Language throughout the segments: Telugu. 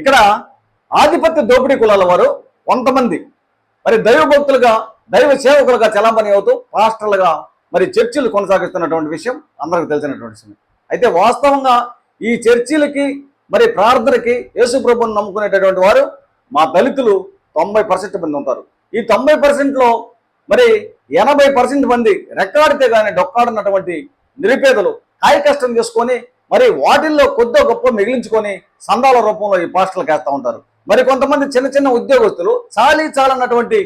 ఇక్కడ ఆధిపత్య దోపిడీ కులాల వారు కొంతమంది మరి దైవభక్తులుగా దైవ సేవకులుగా చలామణి అవుతూ పాస్టర్లుగా మరి చర్చిలు కొనసాగిస్తున్నటువంటి విషయం అందరికి తెలిసినటువంటి విషయం. అయితే వాస్తవంగా ఈ చర్చిలకి మరి ప్రార్థనకి యేసు ప్రభువుని నమ్ముకునేటటువంటి వారు మా దళితులు 90% మంది ఉంటారు. ఈ 90%లో మరి 80% మంది రెక్కాడితే కానీ డొక్కాడనటువంటి నిరుపేదలు కాయ కష్టం చేసుకొని మరి వాటిల్లో కొద్దో గొప్ప మిగిలించుకొని సందాల రూపంలో ఈ పాస్టర్లకు వేస్తూ ఉంటారు. మరి కొంతమంది చిన్న చిన్న ఉద్యోగస్తులు చాలన్నటువంటి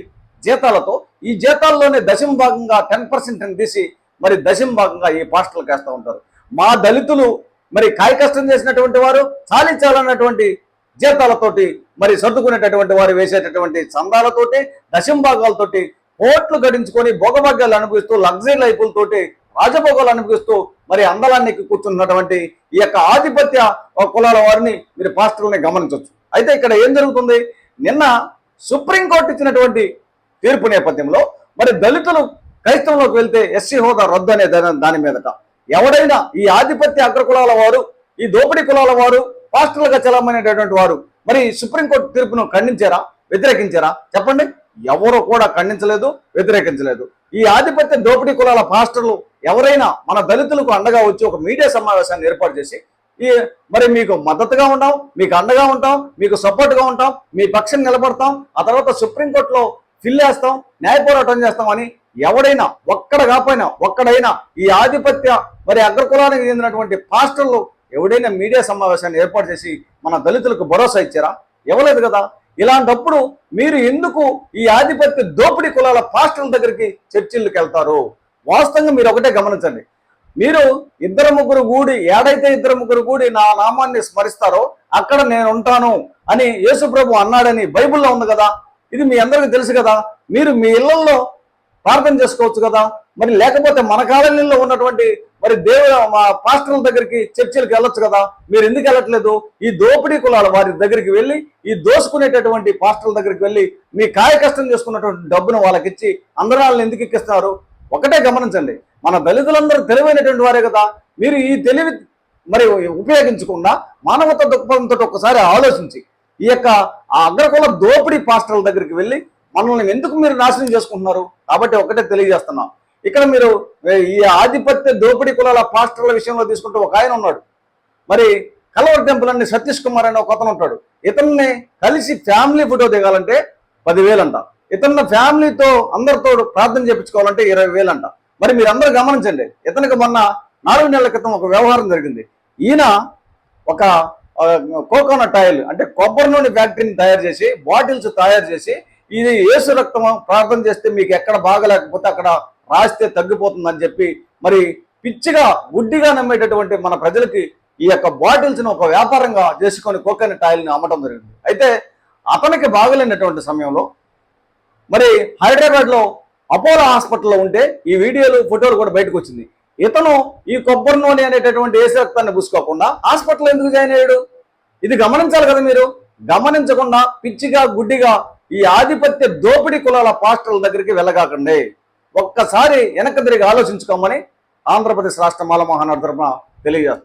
జీతాలతో ఈ జీతాల్లోనే దశమ భాగంగా 10% తీసి మరి దశమ భాగంగా ఈ పాస్టర్లకు వేస్తూ ఉంటారు. మా దళితులు మరి కాయ కష్టం చేసినటువంటి వారు చాలన్నటువంటి జీతాలతోటి మరి సర్దుకునేటటువంటి వారు వేసేటటువంటి చందాలతోటి దశమ భాగాలతోటి కోట్లు గడించుకొని భోగభాగ్యాలు అనుభవిస్తూ లగ్జరీ లైఫ్లతోటి రాజభోగాలు అనుభవిస్తూ మరి అందలానికి కూర్చున్నటువంటి ఈ యొక్క ఆధిపత్య కులాల వారిని మీరు పాస్టర్లని గమనించవచ్చు. అయితే ఇక్కడ ఏం జరుగుతుంది, నిన్న సుప్రీంకోర్టు ఇచ్చినటువంటి తీర్పు నేపథ్యంలో మరి దళితులు క్రైస్తవంలోకి వెళ్తే ఎస్సీ హోదా రద్దు అనే దాని మీదట ఎవడైనా ఈ ఆధిపత్య అగ్రకులాల వారు ఈ దోపిడీ కులాల వారు పాస్టర్లుగా చలామనేటటువంటి వారు మరి సుప్రీంకోర్టు తీర్పును ఖండించారా, వ్యతిరేకించారా? చెప్పండి. ఎవరు కూడా ఖండించలేదు, వ్యతిరేకించలేదు. ఈ ఆధిపత్య దోపిడీ కులాల పాస్టర్లు ఎవరైనా మన దళితులకు అండగా వచ్చి ఒక మీడియా సమావేశాన్ని ఏర్పాటు చేసి మరి మీకు మద్దతుగా ఉంటాం, మీకు అండగా ఉంటాం, మీకు సపోర్ట్గా ఉంటాం, మీ పక్షం నిలబడతాం, ఆ తర్వాత సుప్రీంకోర్టులో ఫిల్ చేస్తాం, న్యాయ పోరాటం చేస్తామని ఎవడైనా ఒక్కడైనా ఈ ఆధిపత్య మరి అగ్రకులానికి చెందినటువంటి పాస్టర్లు ఎవడైనా మీడియా సమావేశాన్ని ఏర్పాటు చేసి మన దళితులకు భరోసా ఇచ్చారా? ఇవ్వలేదు కదా. ఇలాంటప్పుడు మీరు ఎందుకు ఈ ఆధిపత్య దోపిడీ కులాల పాస్టర్ల దగ్గరికి చర్చిలకు వెళ్తారు? వాస్తవంగా మీరు ఒకటే గమనించండి. మీరు ఇద్దరు ముగ్గురు కూడి నా నామాన్ని స్మరిస్తారో అక్కడ నేను ఉంటాను అని యేసు ప్రభు అన్నాడని బైబిల్లో ఉంది కదా. ఇది మీ అందరికీ తెలుసు కదా. మీరు మీ ఇళ్లలో ప్రార్థన చేసుకోవచ్చు కదా. మరి లేకపోతే మన కాలనీలో ఉన్నటువంటి మరి మా పాస్టర్ల దగ్గరికి చర్చిలకు వెళ్ళొచ్చు కదా. మీరు ఎందుకు వెళ్ళట్లేదు? ఈ దోపిడీ కులాల వారి దగ్గరికి వెళ్ళి ఈ దోసుకునేటటువంటి పాస్టర్ల దగ్గరికి వెళ్ళి మీ కాయ కష్టం చేసుకున్నటువంటి డబ్బును వాళ్ళకి ఇచ్చి అందరాలను ఎందుకు ఎక్కిస్తున్నారు? ఒకటే గమనించండి, మన దళితులందరూ తెలివైనటువంటి వారే కదా. మీరు ఈ తెలివి మరి ఉపయోగించకుండా మానవత దృక్పథంతో ఒకసారి ఆలోచించి ఈ యొక్క ఆ అగ్రకుల దోపిడీ పాస్టర్ల దగ్గరికి వెళ్ళి మనల్ని ఎందుకు మీరు నాశనం చేసుకుంటున్నారు? కాబట్టి ఒకటే తెలియజేస్తున్నాం. ఇక్కడ మీరు ఈ ఆధిపత్య దోపిడీ కులాల పాస్టర్ల విషయంలో తీసుకుంటే ఒక ఆయన ఉన్నాడు, మరి కలవర్ టెంపుల్ అని సతీష్ కుమార్ అనే ఒక అతను ఉంటాడు. ఇతన్ని కలిసి ఫ్యామిలీ ఫోటో దిగాలంటే 10,000 అంట. ఇతన్ని ఫ్యామిలీతో అందరితో ప్రార్థన చేయించుకోవాలంటే 20,000 అంట. మరి మీరు అందరూ గమనించండి, ఇతనికి మొన్న 4 నెలల క్రితం ఒక వ్యవహారం జరిగింది. ఈయన ఒక కోకోనట్ ఆయిల్ అంటే కొబ్బరి నూనె ఫ్యాక్టరీని తయారు చేసి బాటిల్స్ తయారు చేసి ఇది యేసు రక్తం ప్రార్థన చేస్తే మీకు ఎక్కడ బాగలేకపోతే అక్కడ రాస్తే తగ్గిపోతుందని చెప్పి మరి పిచ్చిగా గుడ్డిగా నమ్మేటటువంటి మన ప్రజలకి ఈ యొక్క బాటిల్స్ను ఒక వ్యాపారంగా చేసుకొని కోకోనట్ ఆయిల్ని అమ్మటం జరిగింది. అయితే అతనికి బాగలేనటువంటి సమయంలో మరి హైదరాబాద్లో అపోలో హాస్పిటల్లో ఉంటే ఈ వీడియోలు ఫోటోలు కూడా బయటకు వచ్చింది. ఇతను ఈ కొబ్బరి నూనె అనేటటువంటి యేసు రక్తాన్ని పూసుకోకుండా హాస్పిటల్ ఎందుకు జాయిన్ అయ్యాడు? ఇది గమనించాలి కదా. మీరు గమనించకుండా పిచ్చిగా గుడ్డిగా ఈ ఆధిపత్య దోపిడీ కులాల పాస్టర్ల దగ్గరికి వెళ్ళగాకండి. ఒక్కసారి వెనక్కి తిరిగి ఆలోచించుకోమని ఆంధ్రప్రదేశ్ రాష్ట్ర మాల మహానాడు తరపున తెలియజేస్తుంది.